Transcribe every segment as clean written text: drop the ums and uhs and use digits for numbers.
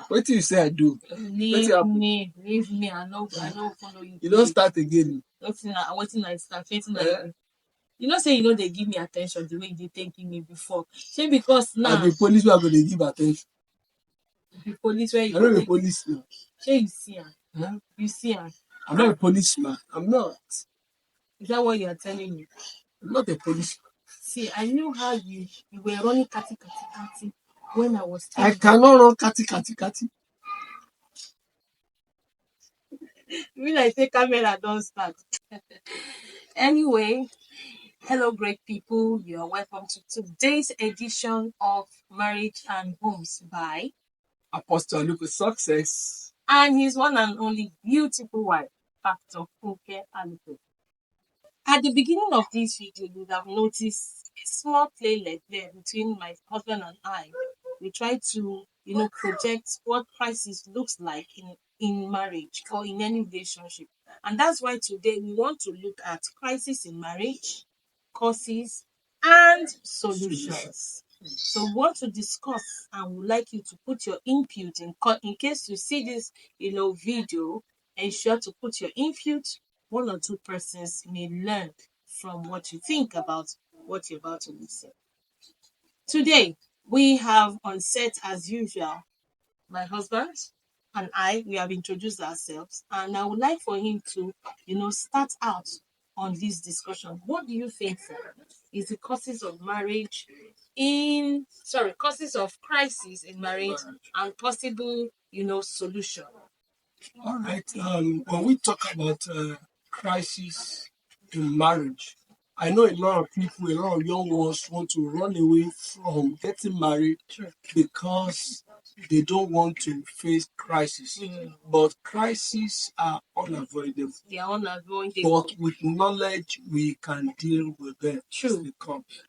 What do you say I do? Leave me. I know follow you. You don't start again. Waiting I start. You know, say you know they give me attention the way they thanking me before. Say because now the police are going to give attention. The police where you I'm not a policeman. Say you see her. Huh? You see her. I'm not a policeman. I'm not. Is that what you are telling me? I'm not a policeman. See, I knew how you were running kati when I was I cannot run kati. When I say camera, don't start. Anyway, hello, great people. You are welcome to today's edition of Marriage and Homes by Apostle Aluko Success and his one and only beautiful wife, Pastor Rev Aluko. At the beginning of this video, you would have noticed a small playlet there between my husband and I. We try to, project what crisis looks like in marriage or in any relationship. And that's why today we want to look at crisis in marriage, causes, and solutions. So we want to discuss and would like you to put your input in case you see this, video, ensure to put your input. One or two persons may learn from what you think about what you're about to listen. Today, we have on set as usual, my husband and we have introduced ourselves, and I would like for him to, start out on this discussion. What do you think, sir, is the causes of causes of crisis in marriage and possible, solution? All right. When we talk about crisis in marriage, I know a lot of people, a lot of young ones want to run away from getting married because they don't want to face crisis. But crises are unavoidable. They are unavoidable. But with knowledge, we can deal with them. True.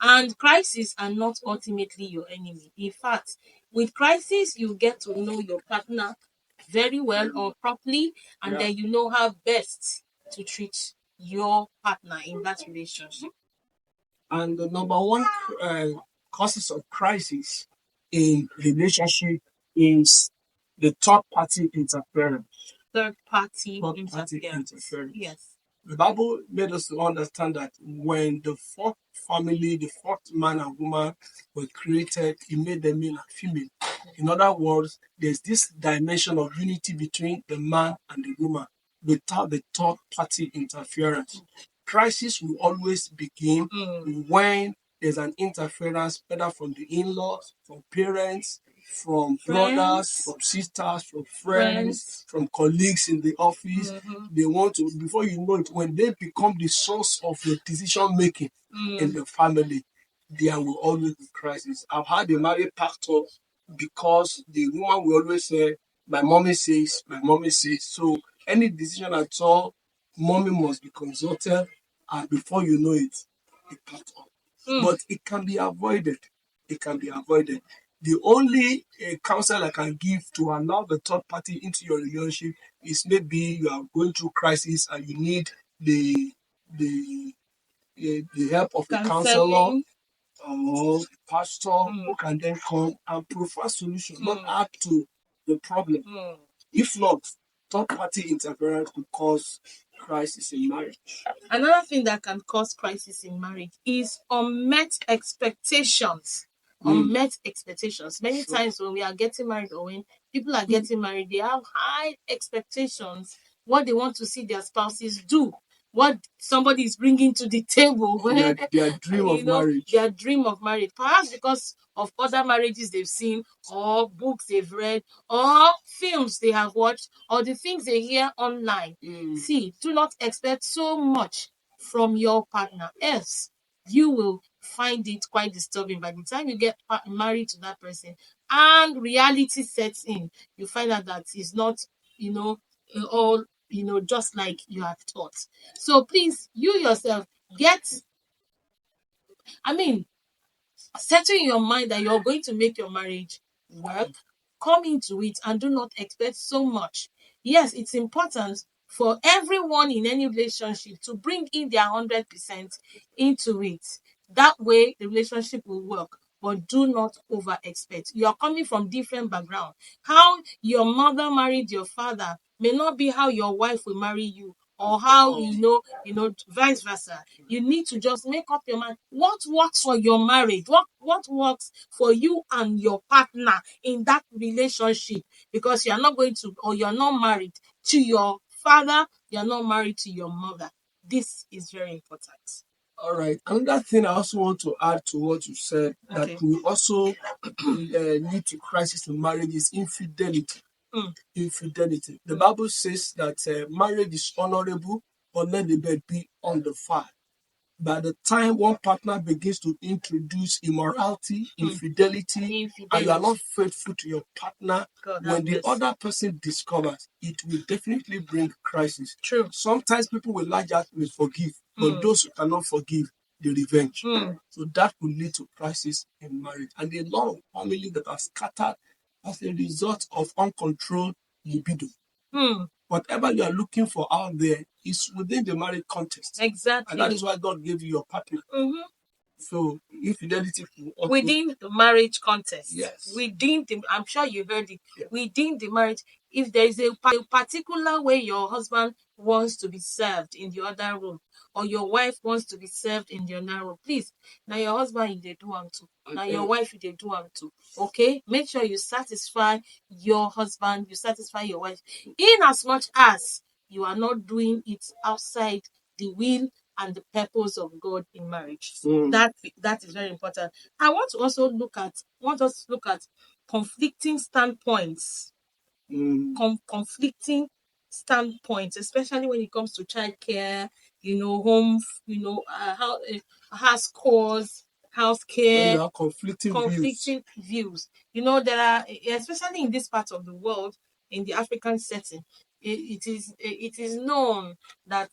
And crises are not ultimately your enemy. In fact, with crisis, you get to know your partner very well or properly, and then you know how best to treat your partner in that relationship. And the number one causes of crisis in relationship is the third party interference. Third party interference. Yes. The Bible made us to understand that when the fourth family, the fourth man and woman were created, he made them male and female. In other words, there's this dimension of unity between the man and the woman without the third party interference. Crisis will always begin when there's an interference, whether from the in-laws, from parents, from brothers, from sisters, from friends, from colleagues in the office. They want to, before you know it, when they become the source of your decision making in the family, there will always be crisis. I've had a married pastor because the woman will always say, my mommy says. So any decision at all, mommy must be consulted, and before you know it, it cuts off. But it can be avoided. The only counsel I can give to allow the third party into your relationship is maybe you are going through crisis and you need the help of a counselor or pastor who can then come and provide solution, not add to the problem. If not, third party interference could cause crisis in marriage. Another thing that can cause crisis in marriage is unmet expectations. Many times when we are getting married or when people are getting married, they have high expectations, what they want to see their spouses do, what somebody is bringing to the table. Their dream of marriage. Their dream of marriage. Perhaps because of other marriages they've seen, or books they've read, or films they have watched, or the things they hear online. See, do not expect so much from your partner, else you will find it quite disturbing. By the time you get married to that person and reality sets in, you find out that it's not, all, just like you have thought. So please, you yourself settle in your mind that you're going to make your marriage work. Come into it and do not expect so much. Yes, it's important for everyone in any relationship to bring in their 100% into it. That way, the relationship will work. but do not over expect. You are coming from different background. How your mother married your father may not be how your wife will marry you, or how vice versa. You need to just make up your mind what works for your marriage, what works for you and your partner in that relationship, because you are not going to, or you're not married to your father, you're not married to your mother. This is very important. All right. Another thing I also want to add to what you said that Okay. will also lead to crisis in marriage is infidelity. Infidelity. The Bible says that marriage is honorable, but let the bed be undefiled. By the time one partner begins to introduce immorality, infidelity, and you are not faithful to your partner, when the other person discovers, it will definitely bring crisis. True. Sometimes people will like that will forgive, but those who cannot forgive, the revenge. So that will lead to crisis in marriage. And a lot of families that are scattered as a result of uncontrolled libido. Whatever you are looking for out there is within the marriage context. Exactly. And that is why God gave you your partner. So infidelity within the marriage context. Yes. Within the, I'm sure you heard it. Yeah. Within the marriage, if there is a particular way your husband wants to be served in the other room, or your wife wants to be served in the other room, please, now your husband they do them too. Now your wife they do them too. Okay, make sure you satisfy your husband, you satisfy your wife, in as much as you are not doing it outside the will and the purpose of God in marriage. That is very important. I want to also look at conflicting standpoints. Conflicting standpoints, especially when it comes to childcare, home, house chores, house care, conflicting views. There are, especially in this part of the world, in the African setting, it is known that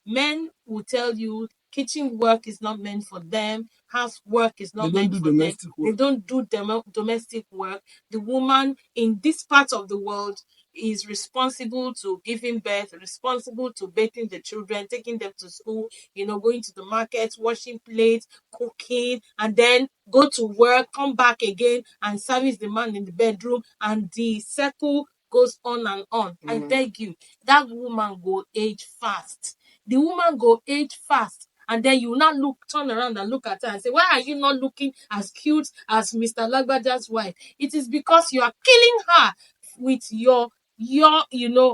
men will tell you kitchen work is not meant for them, house work is not meant for them. They don't do domestic work. The woman in this part of the world is responsible to giving birth, responsible to bathing the children, taking them to school, going to the market, washing plates, cooking, and then go to work, come back again and service the man in the bedroom, and the circle goes on and on. I beg you, that woman go age fast. The woman go age fast. And then you now turn around and look at her and say, why are you not looking as cute as Mr. Lagbaja's wife? It is because you are killing her with your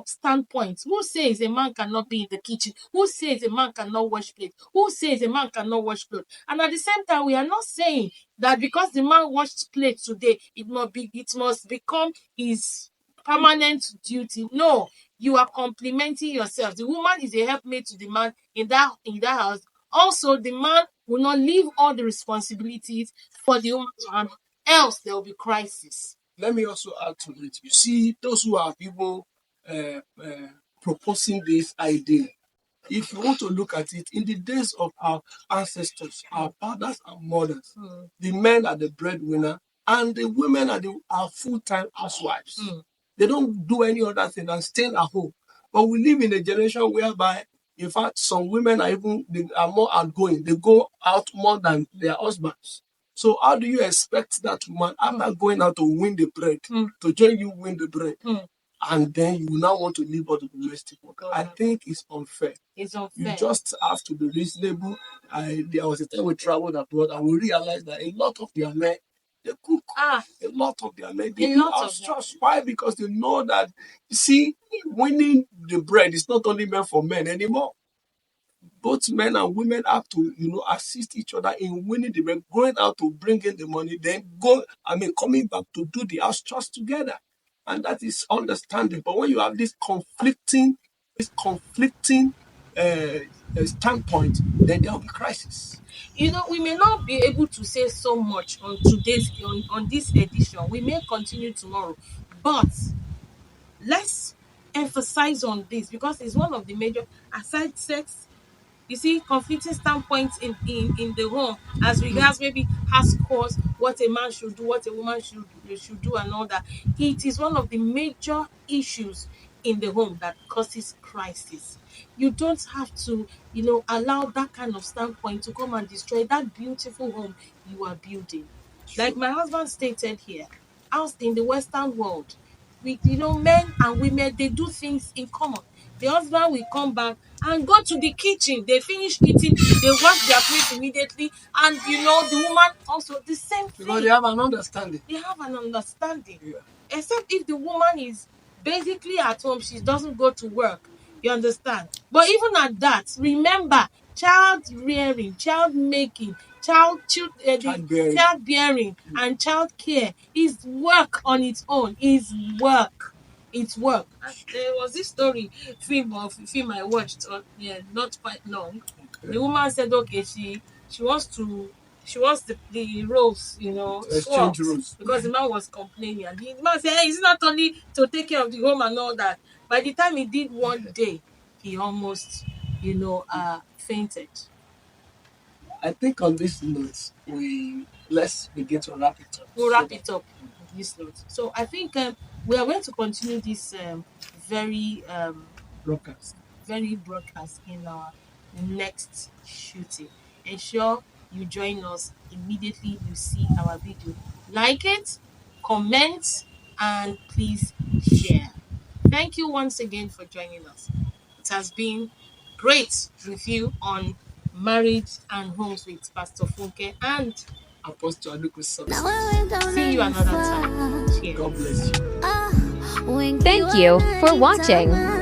standpoint. Who says a man cannot be in the kitchen? Who says a man cannot wash plates? Who says a man cannot wash clothes? And at the same time, we are not saying that because the man washed plates today, it must become his permanent duty. No, you are complimenting yourself. The woman is a helpmate to the man in that house. Also, the man will not leave all the responsibilities for the woman to handle, else there will be crisis. Let me also add to it. You see, those who are people proposing this idea, if you want to look at it, in the days of our ancestors, our fathers and mothers, the men are the breadwinner and the women are full-time housewives. They don't do any other thing than stay at home. But we live in a generation whereby, in fact, some women they are more outgoing. They go out more than their husbands. So how do you expect that woman, after going out to win the bread, to join you win the bread, and then you now want to leave out the domestic work? I think it's unfair. It's unfair. You just have to be reasonable. There was a time we traveled abroad and we realized that a lot of their men, they cook. A lot of their men, they do house chores. Why? Because they know that, you see, winning the bread is not only meant for men anymore. Both men and women have to, assist each other in winning the bread, going out to bring in the money, then coming back to do the house chores together. And that is understandable. But when you have this conflicting standpoint, then there will be crisis. We may not be able to say so much on today's on this edition. We may continue tomorrow, but let's emphasize on this because it's one of the major, aside sex, you see, conflicting standpoints in the home as regards maybe house chores, what a man should do, what a woman should do, and all that. It is one of the major issues in the home that causes crisis. You don't have to, allow that kind of standpoint to come and destroy that beautiful home you are building. Like my husband stated here, out in the Western world, with men and women, they do things in common. The husband will come back and go to the kitchen. They finish eating, they wash their plate immediately, and the woman also the same thing. Because they have an understanding. They have an understanding. Yeah. Except if the woman is basically at home, she doesn't go to work. You understand? But even at that, remember, child rearing, child making, childbearing, and child care is work on its own. Is work. It's work. There was this film I watched, yeah, not quite long. Okay. The woman said, okay, she wants to she wants the roles, Exchange swapped, roles. because the man was complaining, and the man said, hey, it's not only to take care of the home and all that. By the time he did one day, he almost, fainted. I think on this note, let's begin to wrap it up. We'll wrap it up on this note. So I think we are going to continue this very Broadcast. broadcast in our next shooting. Ensure you join us immediately you see our video. Like it, comment, and please share. Thank you once again for joining us. It has been great review on marriage and homes with Pastor Funke and Apostle Aluko Success. see you another time. Cheers. God bless you. Thank you for watching.